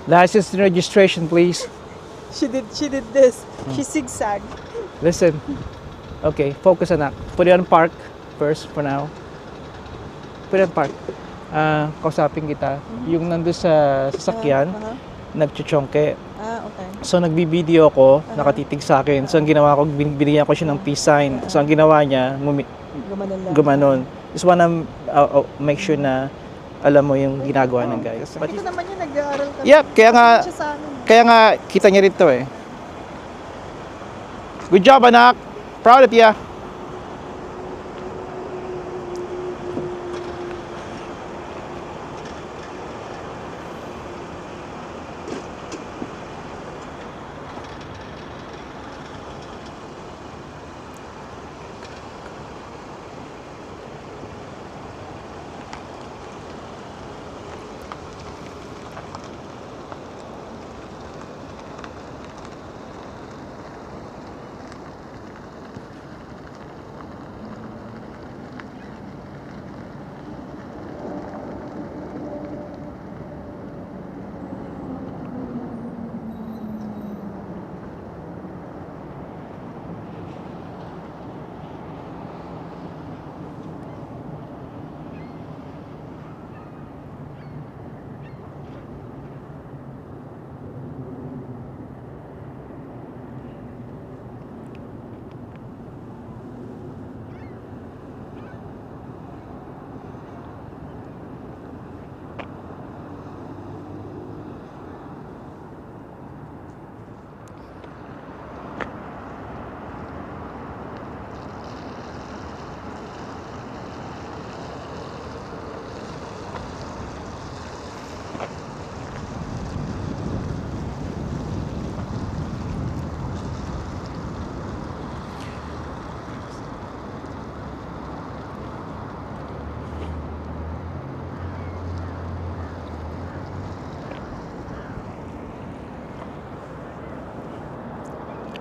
License and registration, please. She did this. She zigzag. Listen. Okay, focus anak. Put it on park first for now. Put it on park. Kausapin kita. Yung nandun sa sasakyan, nagchuchongke. Okay. So nagbibideo ko, nakatitig sa akin. So ang ginawa ko, binigyan ko siya ng peace sign. So ang ginawa niya, Gumanon lang. gumanon. Just wanna make sure na alam mo yung ginagawa ng guys. But Ito naman yung nag-aaral kami. yep, Siya sa amin. kaya nga kita niya rito eh. Good job anak. Proud of ya.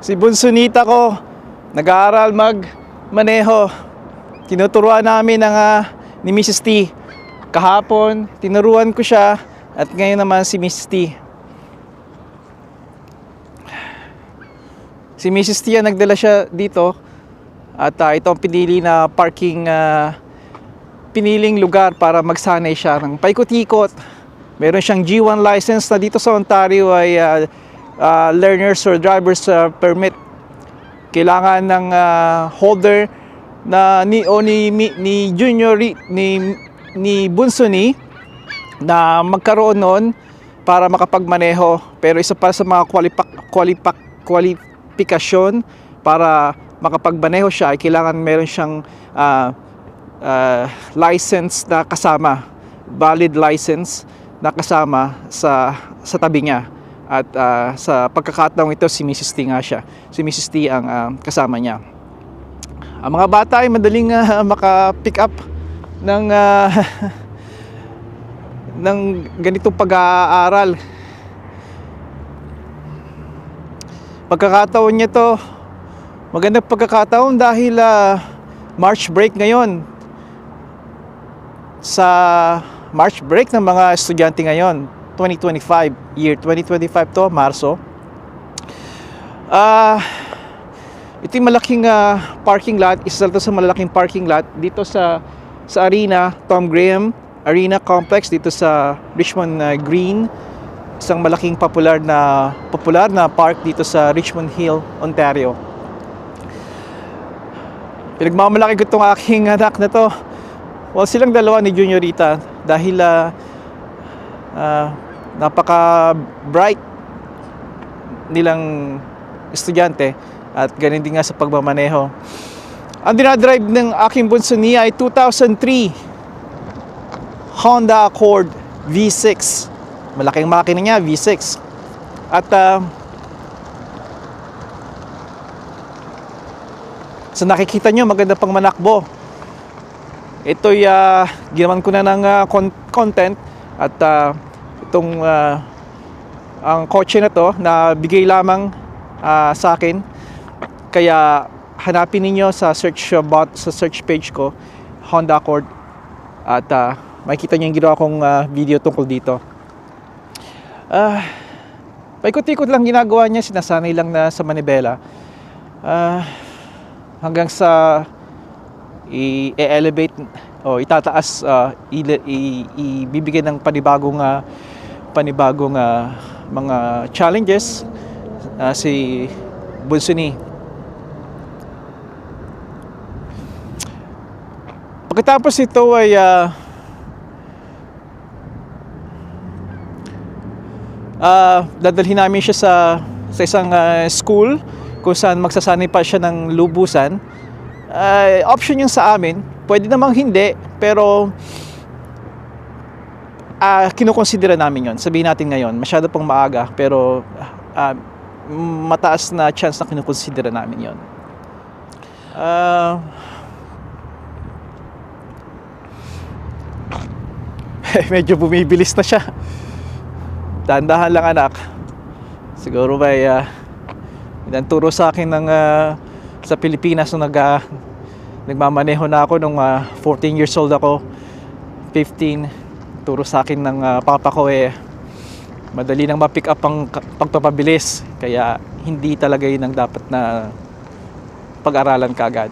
Si bunsunita ko, nag-aaral magmaneho. Tinuturuan namin ni Mrs. T. Kahapon, tinuruan ko siya at ngayon naman si Mrs. T. Si Mrs. T nagdala siya dito at ito ang pinili na piniling lugar para magsanay siya ng paikot-ikot. Meron siyang G1 license na dito sa Ontario ay learners or driver's permit. Kailangan ng holder na ni junior ni Bunsuni na magkaroon nun para makapagmaneho. Pero isa para sa mga kwalifikasyon para makapagmaneho siya ay kailangan meron siyang license na kasama, valid license na kasama sa tabi niya. At sa pagkakataong ito, si Mrs. T nga siya. Si Mrs. T ang kasama niya. Ang mga bata ay madaling maka-pick up ng ng ganitong pag-aaral. Pagkakataon niya to, magandang pagkakataon dahil March break ngayon. Sa March break ng mga estudyante ngayon, 2025, year 2025 to, Marso. Ito yung malaking parking lot, isa sa malaking parking lot dito sa Arena, Tom Graham Arena Complex dito sa Richmond Green. Isang malaking popular na park dito sa Richmond Hill, Ontario. Pinagmamalaki ko itong aking anak na to. Well, silang dalawa ni Juniorita dahil napaka-bright nilang estudyante at ganun din nga sa pagmamaneho. Ang dinadrive ng aking bunso niya ay 2003 Honda Accord V6. Malaking makina niya, V6. At sa nakikita nyo, maganda pang manakbo. Ito'y ginawan ko na ng content at itong ang kotse na to na bigay lamang sa akin, kaya hanapin ninyo sa search page ko, Honda Accord, at makikita nyo yung ginawa kong video tungkol dito. Paikot-ikot lang ginagawa niya, sinasanay lang na sa manibela. Hanggang sa i-elevate o itataas, ibibigay ng panibagong mga challenges si Bunsuni. Pagkatapos ito ay dadalhin namin siya sa isang school kung saan magsasanay pa siya ng lubusan. Option yung sa amin, pwede namang hindi, pero kinukonsidera namin yon. Sabihin natin ngayon, masyado pang maaga, pero mataas na chance na kinukonsidera namin yon. Medyo bumibilis na siya. Dahan-dahan lang anak. Siguro ba turo sa akin ng sa Pilipinas nung nagmamaneho na ako nung 14 years old ako, 15. Turo sa akin ng papa ko madali nang ma-pick up ang pagpapabilis, kaya hindi talaga yun ang dapat na pag-aralan kaagad.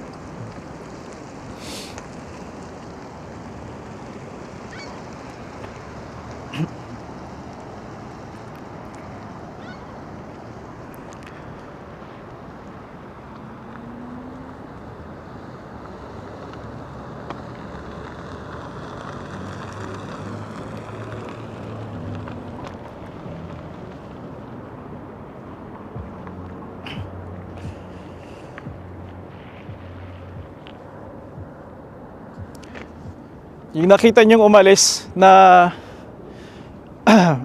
Yung nakita niyong umalis na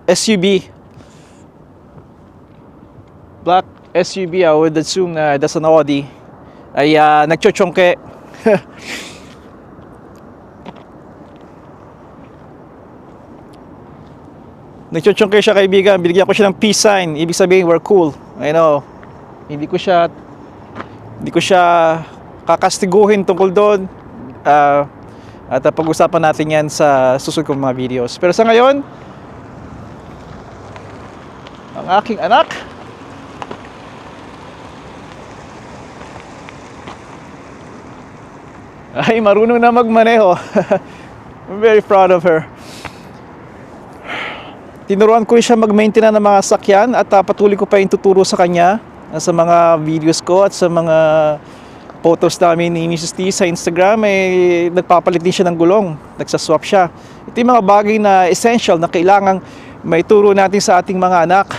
SUV, black SUV, I would assume na that's an Audi, ay nagchochongke. Nagchochongke siya, kaibigan. Binigyan ko siya ng peace sign. Ibig sabihin, we're cool. I know. Hindi ko siya kakastiguhin tungkol doon. At pag-usapan natin yan sa susunod kong mga videos. Pero sa ngayon, ang aking anak ay marunong na magmaneho. I'm very proud of her. Tinuruan ko siya mag-maintain ng mga sakyan at patuloy ko pa yung tuturo sa kanya sa mga videos ko at sa mga photos namin ni Mrs. T sa Instagram. Nagpapalit din siya ng gulong, nagsaswap siya. Ito yung mga bagay na essential na kailangang may turo natin sa ating mga anak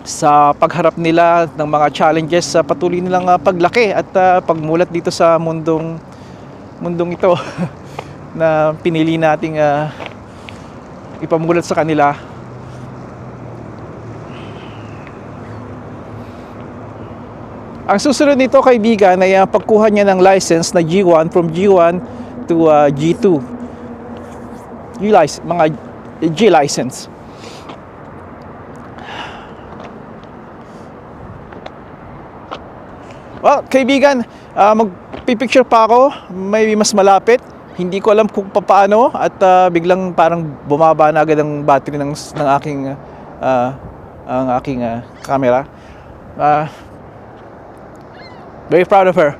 sa pagharap nila ng mga challenges sa patuloy nilang paglaki at pagmulat dito sa mundong ito na pinili nating ipamulat sa kanila. Ang susunod nito, kaibigan, ay pagkuha niya ng license na G1 from G1 to G2. Mga G license. Well, kaibigan, magpipicture pa ako. May mas malapit. Hindi ko alam kung paano at biglang parang bumaba na agad ang battery ng aking camera. Very proud of her.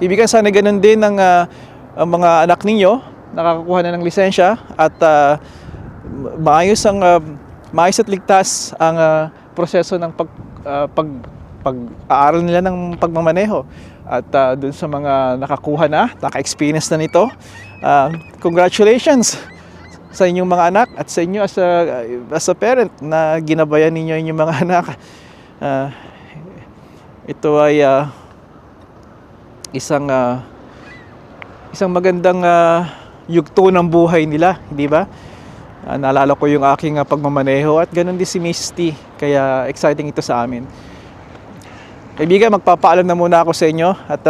Ibigan, sana ganun din ang mga anak ninyo, nakakakuha na ng lisensya at maayos at ligtas ang proseso ng pag-aaral nila ng pagmamaneho. At dun sa mga nakakuha na, naka-experience na nito, congratulations sa inyong mga anak at sa inyo as a parent na ginabayan ninyo inyong mga anak. Ito ay isang magandang yugto ng buhay nila, di ba? Naalala ko yung aking pagmamaneho at ganun din si Miss T, kaya exciting ito sa amin. Kaibigan, magpapaalam na muna ako sa inyo at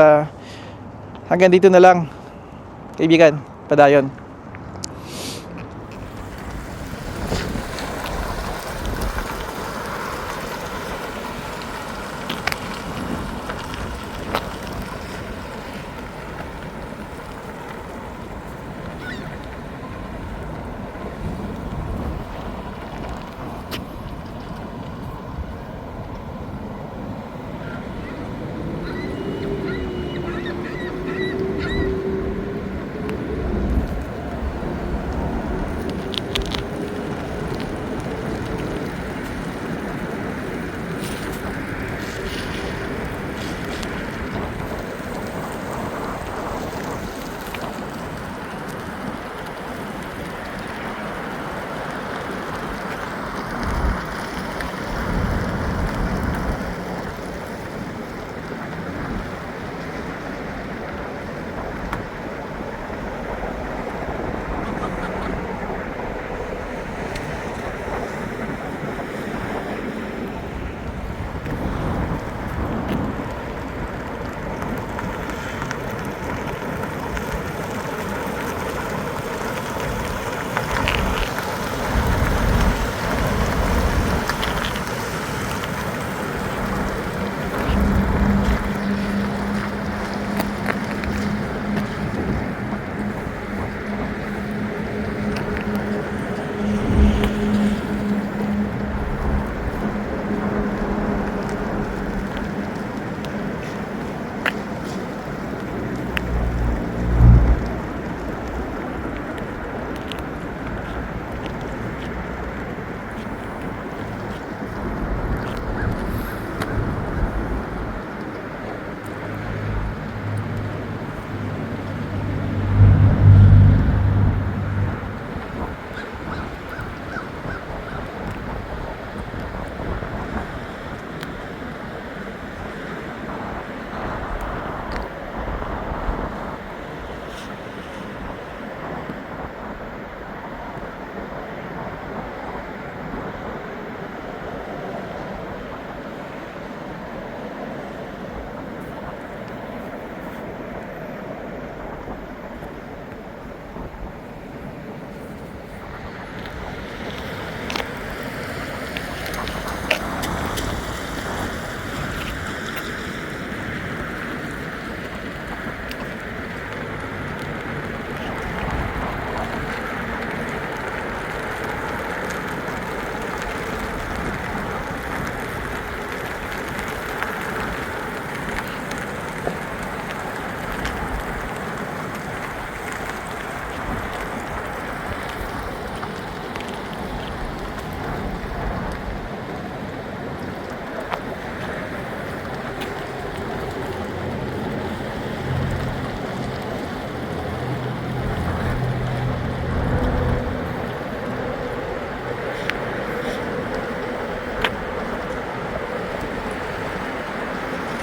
hanggang dito na lang. Kaibigan, padayon.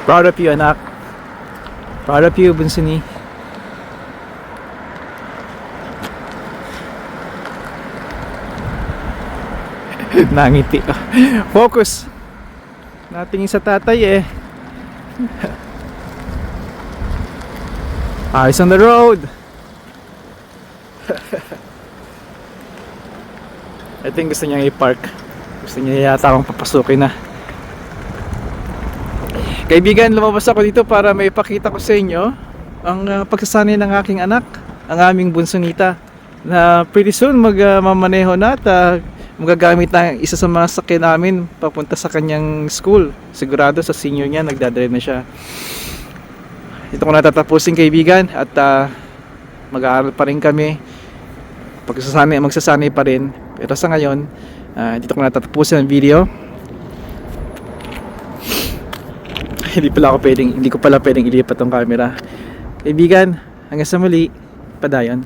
Proud of you, anak. Proud of you, Bunsuni. Nangiti. Focus. Natingin sa tatay eh. Eyes on the road. I think gusto niyang i-park. Gusto niya yata akong papasukin na. Kaibigan, lumabas ako dito para may ipakita ko sa inyo ang pagsasanay ng aking anak, ang aming bunsunita, na pretty soon magmamaneho na at magagamit ng isa sa mga sakyan namin papunta sa kanyang school. Sigurado sa senior niya nagdadrive na siya. Ito ko natatapusin, kaibigan, at mag-aaral pa rin kami. Magsasanay pa rin. Pero sa ngayon, dito ko natatapusin ang video. Hindi ko pala pwedeng ilipat tong camera. Kaibigan, hanggang sa muli, padayon.